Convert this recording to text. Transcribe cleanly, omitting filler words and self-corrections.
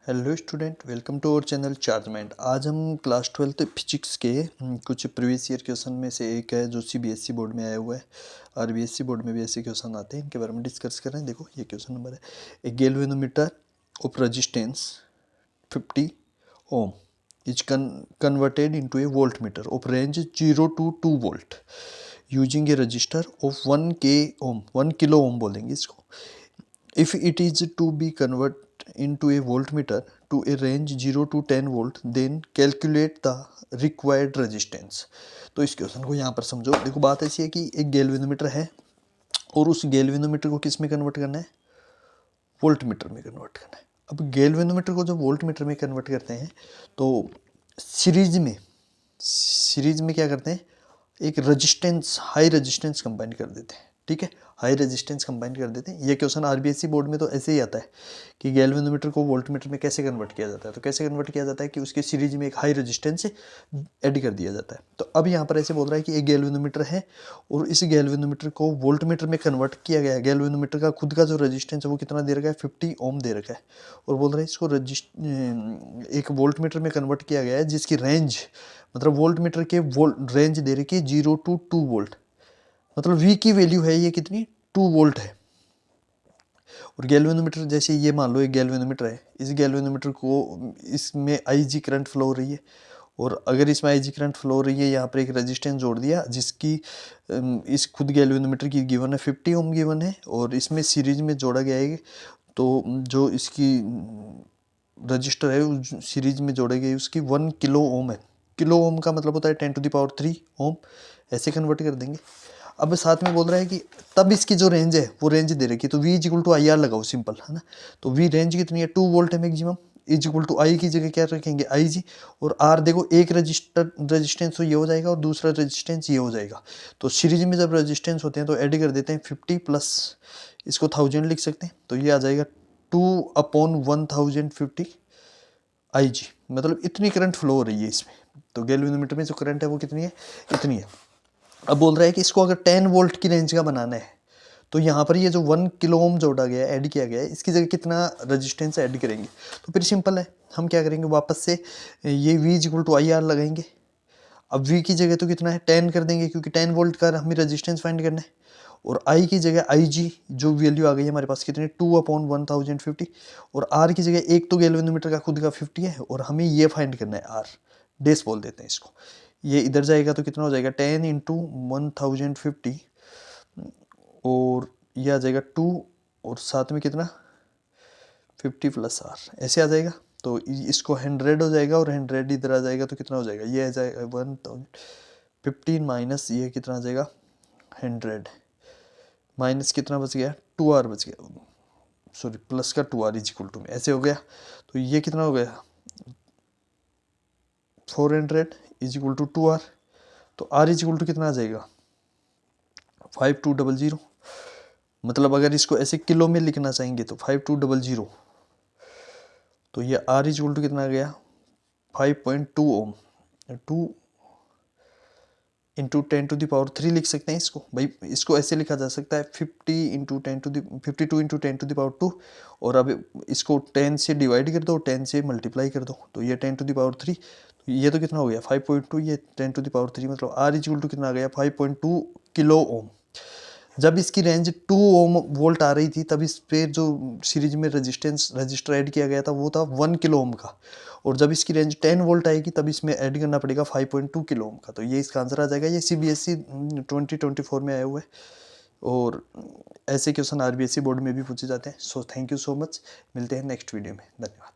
Hello student, welcome to our channel चार्जमेंट। आज हम क्लास 12 फिजिक्स के कुछ प्रीवियस ईयर क्वेश्चन में से एक है जो सीबीएसई बोर्ड में आया हुआ है। आरबीएसई बोर्ड में भी ऐसे क्वेश्चन आते हैं, इनके बारे में डिस्कस कर रहे हैं। देखो ये क्वेश्चन नंबर है, a galvanometer of resistance 50 ohm is converted into a voltmeter of range 0 to 2 volt using a register of 1 kilo ohm बोलेंगे इसको। If it is to be converted into a voltmeter to a range 0 to 10 volt, then calculate the required resistance। तो इस question को यहाँ पर समझो। देखो बात ऐसी है कि एक गैल्वेनोमीटर है और उस गैल्वेनोमीटर को किस में कन्वर्ट करना है? वोल्ट मीटर में कन्वर्ट करना है। अब गैल्वेनोमीटर को जब वोल्ट मीटर में कन्वर्ट करते हैं तो सीरीज में क्या करते हैं? एक रजिस्टेंस, हाई रजिस्टेंस कंबाइन कर देते हैं। ठीक है, हाई रेजिस्टेंस कंबाइन कर देते हैं। ये क्वेश्चन आरबीएसई बोर्ड में तो ऐसे ही आता है कि गैल्वेनोमीटर को वोल्टमीटर में कैसे कन्वर्ट किया जाता है। तो कैसे कन्वर्ट किया जाता है कि उसके सीरीज में एक हाई रेजिस्टेंस ऐड कर दिया जाता है। तो अब यहाँ पर ऐसे बोल रहा है कि एक गैल्वेनोमीटर है और इस गैल्वेनोमीटर को वोल्टमीटर में कन्वर्ट किया गया है। गैल्वेनोमीटर का खुद का जो रेजिस्टेंस है वो कितना दे रखा है? 50 ओम दे रखा है। और बोल रहा है इसको एक वोल्टमीटर में कन्वर्ट किया गया है जिसकी रेंज, मतलब वोल्टमीटर के रेंज दे रखी है 0 to 2 वोल्ट। मतलब V की वैल्यू है ये कितनी? 2 वोल्ट है। और गैल्वेनोमीटर, जैसे ये मान लो एक गैल्वेनोमीटर है, इस गैल्वेनोमीटर को इसमें IG करंट फ्लो हो रही है और अगर इसमें IG करंट फ्लो हो रही है, यहाँ पर एक रेजिस्टेंस जोड़ दिया जिसकी इस खुद गैल्वेनोमीटर की गिवन है 50 ओम गिवन है और इसमें सीरीज में जोड़ा गया है। तो जो इसकी रजिस्टर है उस सीरीज में जोड़े गए उसकी 1 किलो ओम है। किलो ओम का मतलब होता है 10⁻³ ओम। ऐसे कन्वर्ट कर देंगे। अब साथ में बोल रहा है कि तब इसकी जो रेंज है वो रेंज दे रखी है, तो V इक्वल टू IR लगाओ, सिंपल है ना। तो V रेंज कितनी है? 2 वोल्ट है maximum. Is equal to I की जगह क्या रखेंगे? IG। और R देखो, एक रेजिस्टेंस तो ये हो जाएगा और दूसरा रेजिस्टेंस ये हो जाएगा। तो सीरीज में जब रेजिस्टेंस होते हैं तो ऐड कर देते हैं 50 प्लस इसको 1000 लिख सकते हैं। तो ये आ जाएगा 2/1050 IG। मतलब इतनी करंट फ्लो हो रही है इसमें। तो गैल्वेनोमीटर में जो करंट है वो कितनी है? इतनी है। अब बोल रहा है कि इसको अगर 10 वोल्ट की रेंज का बनाना है तो यहाँ पर ये जो 1 किलो ओम जोड़ा गया है, ऐड किया गया है, इसकी जगह कितना रेजिस्टेंस ऐड करेंगे? तो फिर सिंपल है, हम क्या करेंगे, वापस से ये V इक्वल टू IR लगाएंगे। अब V की जगह तो कितना है? 10 कर देंगे क्योंकि 10 वोल्ट का हमें रेजिस्टेंस फाइंड करना है। और I की जगह IG जो वैल्यू आ गई है हमारे पास कितनी? 2/1050। और R की जगह एक तो गैल्वेनोमीटर का खुद का 50 है और हमें ये फाइंड करना है R डेस बोल देते हैं इसको। ये इधर जाएगा तो कितना हो जाएगा? 10 × 1050 और ये आ जाएगा 2 और साथ में कितना? 50 प्लस R, ऐसे आ जाएगा। तो इसको 100 हो जाएगा और 100 इधर आ जाएगा तो कितना हो जाएगा? ये आ जाएगा 1015 माइनस ये कितना आ जाएगा? 100 माइनस कितना बच गया? 2R बच गया, सॉरी प्लस का 2R इज इक्वल टू में, ऐसे हो गया। तो ये कितना हो गया? 400 इज इक्वल टू 2R। तो R इज इक्वल टू कितना आ जाएगा? 5200। मतलब अगर इसको ऐसे किलो में लिखना चाहेंगे तो 5200। तो ये R इज इक्वल टू कितना आ गया? 5.2 ओम। 2 × 10⁻³ लिख सकते हैं इसको भाई। इसको ऐसे लिखा जा सकता है 52 × 10⁻²। और अब इसको 10 से डिवाइड कर दो, 10 से मल्टीप्लाई कर दो, तो ये 10⁻3। तो ये तो कितना हो गया? 5.2, ये 10⁻3, मतलब R इज इक्वल टू कितना आ गया? 5.2 किलो ओम। जब इसकी रेंज 2 ओम वोल्ट आ रही थी तब इस पे जो सीरीज में रजिस्टर ऐड किया गया था वो था 1 किलो ओम का। और जब इसकी रेंज 10 वोल्ट आएगी तब इसमें ऐड करना पड़ेगा 5.2 किलो ओम का। तो ये इसका आंसर आ जाएगा। ये CBSE 2024 में आया हुआ है और ऐसे क्वेश्चन RBSE बोर्ड में भी पूछे जाते हैं। So thank you so much, मिलते हैं नेक्स्ट वीडियो में। धन्यवाद।